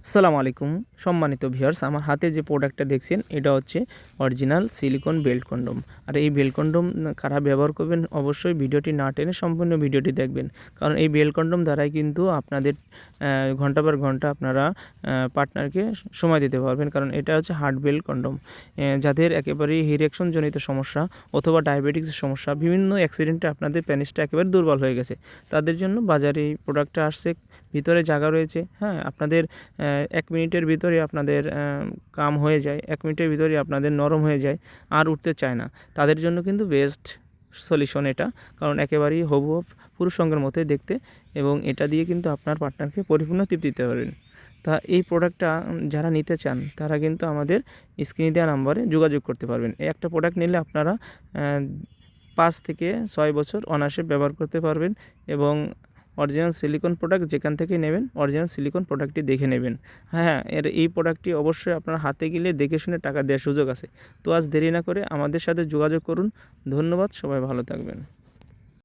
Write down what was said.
আসসালামু আলাইকুম সম্মানিত ভিউয়ার্স, আমার হাতে যে প্রোডাক্টটা দেখছেন এটা হচ্ছে অরিজিনাল সিলিকন বেল্ট কন্ডম। আর এই বেল্ট কন্ডম কারা ব্যবহার করবেন অবশ্যই ভিডিওটি না টেনে সম্পূর্ণ ভিডিওটি দেখবেন, কারণ এই বেল্ট কন্ডম দ্বারাই কিন্তু আপনাদের ঘন্টা পর ঘন্টা আপনারা পার্টনারকে সময় দিতে পারবেন, কারণ এটা হচ্ছে হার্ড বেল্ট কন্ডম। যাদের একেবারেই ইরেকশনজনিত সমস্যা অথবা ডায়াবেটিক্সের সমস্যা, বিভিন্ন অ্যাক্সিডেন্টে আপনাদের পেনিসটা একেবারে দুর্বল হয়ে গেছে, তাদের জন্য বাজারে এই প্রোডাক্টটা আসছে। ভিতরে জায়গা রয়েছে, হ্যাঁ, আপনাদের 1 মিনিটের ভিতরে আপনাদের কাম হয়ে যায়, 1 মিনিটের ভিতরে আপনাদের নরম হয়ে যায়, আর উঠতে চায় না। তাদের জন্য কিন্তু বেস্ট সলিউশন এটা, কারণ একেবারেই হবু পুরুষ সঙ্গের মতোই দেখতে, এবং এটা দিয়ে কিন্তু আপনার পার্টনারকে পরিপূর্ণ তৃপ্তি দিতে পারবেন। তা এই প্রোডাক্টটা যারা নিতে চান তারা কিন্তু আমাদের স্ক্রিনে দেওয়া নাম্বারে যোগাযোগ করতে পারবেন। এই একটা প্রোডাক্ট নিলে আপনারা 5 থেকে 6 বছর অনায়াসে ব্যবহার করতে পারবেন, এবং অরিজিনাল সিলিকন প্রোডাক্ট যেখান থেকে নেবেন অরিজিনাল সিলিকন প্রোডাক্টটি দেখে নেবেন। হ্যাঁ, এই প্রোডাক্টটি অবশ্যই আপনার হাতে গেলে দেখে শুনে টাকা দেওয়ার সুযোগ আছে। তো আজ দেরি না করে আমাদের সাথে যোগাযোগ করুন। ধন্যবাদ, সবাই ভালো থাকবেন।